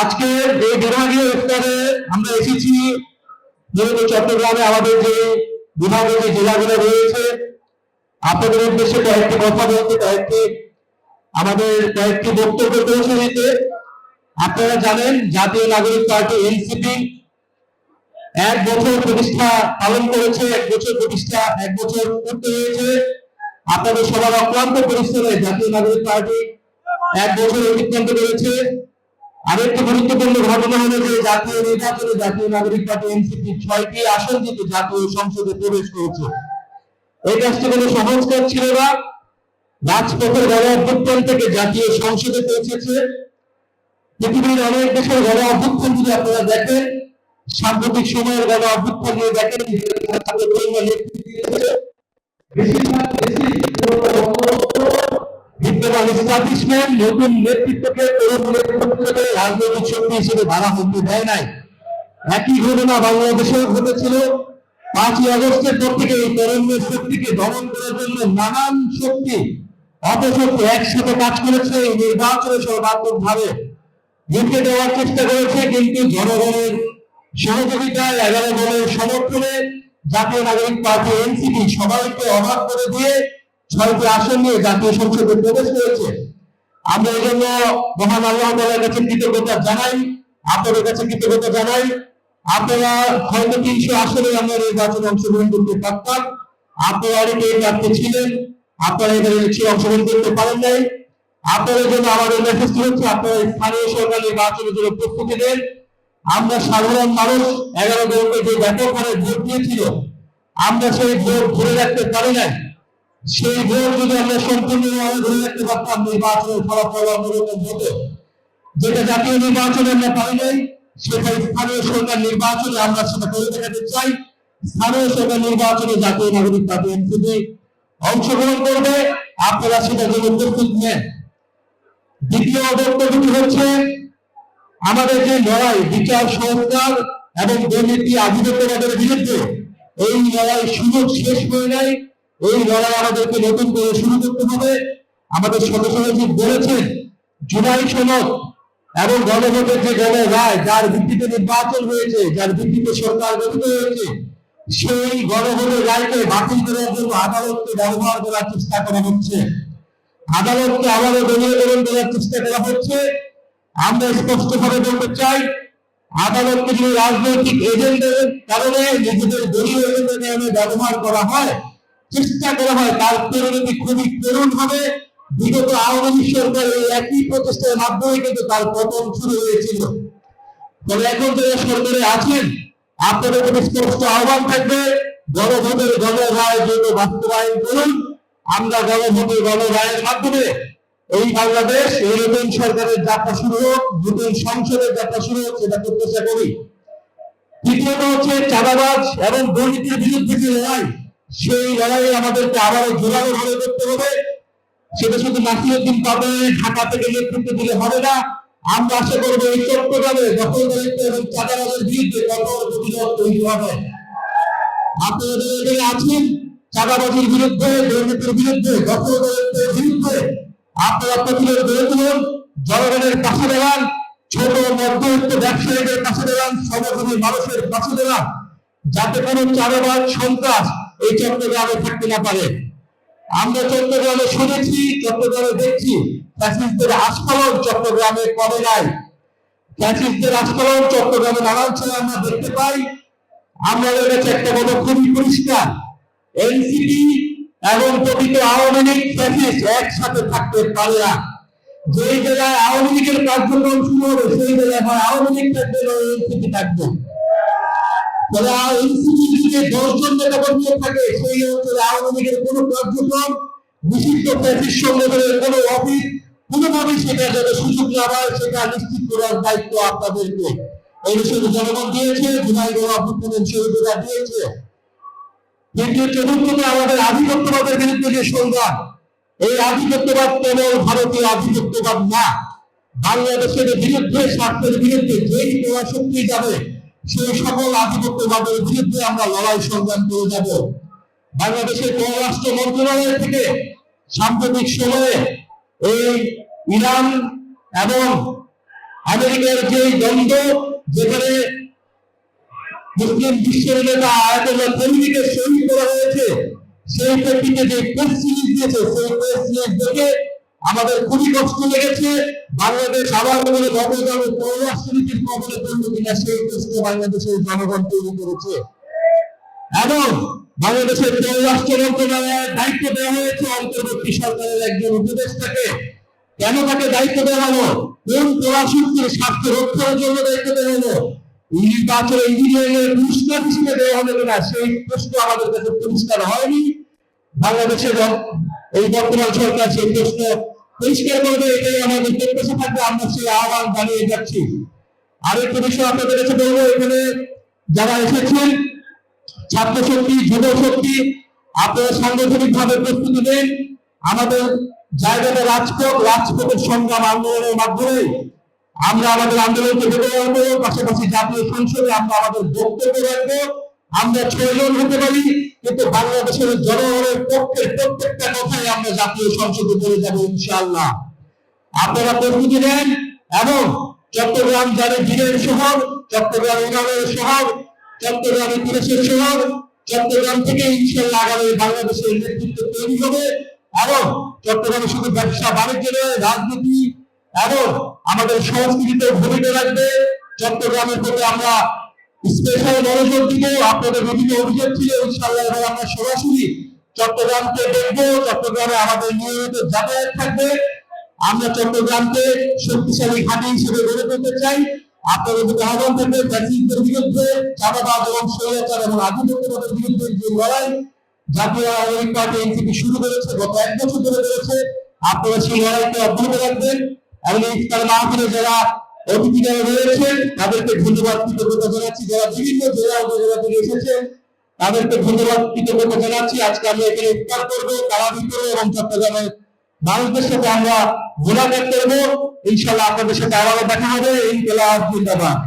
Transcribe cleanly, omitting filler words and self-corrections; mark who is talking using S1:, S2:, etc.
S1: আজকে এই বিভাগীয় ইফতারে আমরা এসেছি যেহেতু চট্টগ্রামে আমাদের যে বিভাগীয় যে জেলাগুলো রয়েছে আপনাদের উদ্দেশ্যে কয়েকটি কথা বলতে কয়েকটি বক্তব্য পৌঁছে দিতে। আপনারা জানেন জাতীয় নাগরিক পার্টি এনসিপি 1 বছর প্রতিষ্ঠা পালন করেছে, 1 বছর পূর্তি হয়েছে। আপনাদের সবার অক্লান্ত পরিশ্রমে জাতীয় নাগরিক পার্টি 1 বছর অতিক্রান্ত করেছে। আরেকটি গুরুত্বপূর্ণ ঘটনা হলো যে জাতীয় নির্বাচনে জাতীয় নাগরিক পার্টি এনসিপি 6টি আসন জিতে জাতীয় সংসদে প্রবেশ করেছে। এই কাজটি কোনো সহজ কাজ ছিল না। রাজপথের গণ অভ্যুত্থান থেকে জাতীয় সংসদে পৌঁছেছে। পৃথিবীর অনেক দেশের গণ অভ্যুত্থান যদি আপনারা দেখেন, সাম্প্রতিক সময়ের গণ অভ্যুত্থান নিয়ে দেখেন, বিদ্যমান এস্টাবলিশমেন্ট নতুন নেতৃত্বকে রাজনৈতিক শক্তি হিসেবে ভাড়া হতে দেয় নাই। একই ঘটনা বাংলাদেশেও ঘটেছিল। 5ই আগস্টের পর থেকে এই তরুণের শক্তিকে দমন করার জন্য নানান শক্তি অপশক্তি একসাথে কাজ করেছে। এই নির্বাচনে সর্বাত্মকভাবে জিতে দেওয়ার চেষ্টা করেছে, কিন্তু জনগণের সহযোগিতায় 11 দলের সমর্থনে জাতীয় নাগরিক পার্টি এনসিপি সবাইকে অবাক করে দিয়ে 6টি আসন নিয়ে জাতীয় সংসদে প্রবেশ করেছে। আমরা এই জন্য মহান আল্লাহ তাআলার কাছে কৃতজ্ঞতা জানাই, আপনাদের কাছে কৃতজ্ঞতা জানাই। আপনারা হয়তো 300 আসনে আমরা নির্বাচনে অংশগ্রহণ করতে পারতাম, আপনারা অনেকেই প্রার্থী ছিলেন, আপনারা এখানে অংশগ্রহণ করতে পারেন নাই। আপনাদের জন্য আমাদের মেসেজ হচ্ছে আপনারা স্থানীয় সরকার নির্বাচনের জন্য প্রস্তুতি নেন। আমরা সাধারণ মানুষ 11 দলকে যে ব্যাপক হারে ভোট দিয়েছিল, আমরা সেই ভোট ধরে রাখতে পারি নাই। সেই ভোট যদি আমরা সম্পূর্ণভাবে ধরে রাখতে পারতাম, নির্বাচনের ফলাফল অন্যরকম হতো। যেটা জাতীয় নির্বাচনে আমরা পাই নাই, সেটা স্থানীয় সরকার নির্বাচনে আমরা সেটা করে দেখাতে চাই। স্থানীয় সরকার নির্বাচনে জাতীয় নাগরিক পার্টি এনসিপি অংশগ্রহণ করবে, আপনারা সেটার জন্য প্রস্তুত নেন। দ্বিতীয় বক্তব্যটি হচ্ছে আমাদের যে লড়াই বিচার সংস্কার এবং দুর্নীতি আধিপত্যবাদের বিরুদ্ধে, এই লড়াই সুযোগ শেষ হয়ে নাই। এই লড়াই আমাদেরকে নতুন করে শুরু করতে হবে। আমাদের সদস্য সচিব বলেছেন জুলাই সনদ এবং গণভোটের যে গণ রায়, যার ভিত্তিতে নির্বাচন হয়েছে, যার ভিত্তিতে সরকার গঠিত হয়েছে, সেই গণভোটের রায়কে বাতিল করার জন্য আদালতকে ব্যবহার করার চেষ্টা করা হচ্ছে। আদালতকে আবারও দলীয়করণ করার চেষ্টা করা হচ্ছে। আমরা স্পষ্টভাবে বলতে চাই, আদালতকে যদি রাজনৈতিক এজেন্ডার কারণে নিজেদের দলীয় এজেন্ডা নিয়ে ব্যবহার করা হয়, চেষ্টা করা হয়, তার পরিণতি খুবই করুণ হবে। বিগত আওয়ামী লীগ সরকার এই একই প্রচেষ্টার মাধ্যমে কিন্তু তার পতন শুরু হয়েছিল। তবে এখন যারা সরকারে আছেন, আপনাদের প্রতি স্পষ্ট আহ্বান থাকবে, গণভোটের গণ রায় দ্রুত বাস্তবায়ন করুন। আমরা গণভোটের গণ রায়ের মাধ্যমে এই বাংলাদেশ, এই নতুন সরকারের যাত্রা শুরু হোক, নতুন সংসদের যাত্রা শুরু হোক, সেটা প্রত্যাশা করি। তৃতীয়ত হচ্ছে চাঁদাবাজ এবং দুর্নীতির বিরুদ্ধে যে লড়াই, সেই লড়াইয়ে আমাদেরকে আবারও জোরালো ভাবে করতে হবে। সেটা শুধু নাসিরউদ্দিন পাবনার ঢাকা থেকে নেতৃত্ব দিলে হবে না। আমরা আশা করবো এই চট্টগ্রামে দখলদারিত্ব এবং চাঁদাবাজের বিরুদ্ধে কঠোর প্রতিরোধ তৈরি হবে। আপনারা যারা আছেন চাঁদাবাজির বিরুদ্ধে, দুর্নীতির বিরুদ্ধে, দখলদারিত্বের বিরুদ্ধে, আপনারা প্রতিরোধ গড়ে তুলুন, জনগণের পাশে দাঁড়ান, ছোট মধ্যবিত্ত ব্যবসায়ীদের পাশে দাঁড়ান, শ্রমজীবী মানুষের পাশে দাঁড়ান, যাতে কোনো চাঁদাবাজ সন্ত্রাস এই চট্টগ্রামে থাকতে না পারে। আমরা চট্টগ্রামে শুনেছি, চট্টগ্রামে দেখছি, ফ্যাসিস্টদের আস্ফালন চট্টগ্রামে কমে নাই। ফ্যাসিস্টদের আস্ফালন চট্টগ্রামে নানান সময় আমরা দেখতে পাই। আমাদের কাছে একটা কথা খুবই পরিষ্কার, এনসিপি এবং প্রকৃত আওয়ামী লীগ ফ্যাসিস্ট একসাথে থাকতে পারে না। যেই জায়গায় আওয়ামী লীগের কার্যক্রম শুরু হবে, সেই জায়গায় হয় আওয়ামী লীগ থাকবে না এনসিপি থাকবে। তবে এনসিপি যদি 10 জন নেতা কর্মী থাকে, সেই অঞ্চলে আওয়ামী লীগের কোনো কার্যক্রম, নিষিদ্ধ ফ্যাসিস্ট সংগঠনের কোনো অফিস কোনোভাবেই সেটা যাতে সুযোগ না হয়, সেটা নিশ্চিত করার দায়িত্ব আপনাদেরকে। এই বিষয়ে জনগণ দিয়েছে, জুলাই গণ অভ্যুত্থানের সহযোগিতা দিয়েছে। কিন্তু চতুর্থতে আমাদের আধিপত্যবাদের বিরুদ্ধে যে সংগ্রাম, এই আধিপত্যবাদ কেবল ভারতীয় আধিপত্যবাদ না, বাংলাদেশের বিরুদ্ধে, স্বার্থের বিরুদ্ধে যেই প্রভাব শক্তি যাবে, সেই সকল আধিপত্যবাদের বিরুদ্ধে আমরা লড়াই সংগ্রাম করে যাব। বাংলাদেশের পররাষ্ট্র মন্ত্রণালয় থেকে সাম্প্রতিক সময়ে এই ইরান এবং আমেরিকার যে দ্বন্দ্ব, যেখানে মুসলিম বিশ্বের নেতা আয়াতুল্লাহ খমেনিকে শহীদ করা হয়েছে, সেই প্রেক্ষিতে যে প্রেস রিলিজ দিয়েছে, সেই প্রেস রিলিজ দেখে আমাদের খুবই কষ্ট লেগেছে। বাংলাদেশ আবার বলে নবজাত পররাষ্ট্রনীতির কবলে পড়ল কিনা সেই প্রশ্ন বাংলাদেশের জনগণ তৈরি করেছে। এবং বাংলাদেশের পররাষ্ট্র মন্ত্রণালয়ের দায়িত্ব দেওয়া হয়েছে অন্তর্বর্তী সরকারের একজন উপদেষ্টাকে। কেন তাকে দায়িত্ব দেওয়া হলো? কোন পরাশক্তির স্বার্থ রক্ষার জন্য দায়িত্ব দেওয়া হলো? নির্বাচন ইঞ্জিনিয়ারিং এর পুরস্কার হিসেবে দেওয়া হবে কিনা সেই প্রশ্ন আমাদের কাছে পরিষ্কার হয়নি। বাংলাদেশের এই বর্তমান সরকার সেই প্রশ্ন পরিষ্কার করবে, এটাই আমাদের প্রত্যাশা থাকবে। আমরা সেই আহ্বান জানিয়ে যাচ্ছি। আরেকটা বিষয় আপনাদের কাছে বলবো, এখানে যারা এসেছেন ছাত্র শক্তি, যুব শক্তি, আপনারা সাংগঠনিক ভাবে প্রস্তুতি নেন। আমাদের জায়গাটা রাজপথ, রাজপথের সংগ্রাম আন্দোলনের মাধ্যমে আমরা আমাদের আন্দোলনকে বেঁধে রাখবো। পাশাপাশি জাতীয় সংসদে আমরা আমাদের বক্তব্য রাখবো। আমরা 6 জন হতে পারি, কিন্তু বাংলাদেশের জনগণের পক্ষে প্রত্যেকটা কথাই আমরা জাতীয় সংসদে বলে যাবো ইনশাআল্লাহ। আপনারা প্রস্তুতি নেন। এবং চট্টগ্রাম যারা দিনের শহর, চট্টগ্রাম উন্নয়নের শহর, চট্টগ্রাম ইতিহাসের শহর, চট্টগ্রাম থেকে ইনশাআল্লাহ আগামী বাংলাদেশের নেতৃত্ব তৈরি হবে। এবং চট্টগ্রামে শুধু ব্যবসা বাণিজ্য নয়, রাজনীতি এবং আমাদের সংস্কৃতিতে ভূমিকা রাখবে। চট্টগ্রামের প্রতি আমরা স্পেশাল মনোযোগ দিব। আপনাদের বিভিন্ন অভিযোগ ছিল, ইনশাআল্লাহ এবার আমরা সরাসরি চট্টগ্রামকে দেখবো। চট্টগ্রামে আমাদের নিয়মিত যাতায়াত থাকবে। আমরা চট্টগ্রামকে শক্তিশালী ঘাঁটি হিসেবে গড়ে তুলতে চাই। আপনাদের যদি আহ্বান থাকবে, ফ্যাসিস্টদের বিরুদ্ধে, চাঁদাবাজ এবং স্বৈরাচার এবং আধিপত্যবাদের বিরুদ্ধে যে লড়াই জাতীয় আওয়ামী লীগ পার্টি এনসিপি শুরু করেছে, গত 1 বছর ধরে করেছে, আপনারা সেই লড়াইকে অব্যাহত রাখবেন। এবং ইফতার মাহফিলে যারা অতিথিরা রয়েছেন তাদেরকে ধন্যবাদ, কৃতজ্ঞতা জানাচ্ছি। যারা বিভিন্ন জেলা উপজেলা থেকে এসেছেন তাদেরকে ধন্যবাদ, কৃতজ্ঞতা জানাচ্ছি। আজকে আমরা এখানে ইফতার করবো, তারাবি করবো এবং চট্টগ্রামের মানুষদের সাথে আমরা মোলাকাত করবো। ইনশাআল্লাহ আপনাদের সাথে আবারও দেখা হবে। ইনশাআল্লাহ জিন্দাবাদ।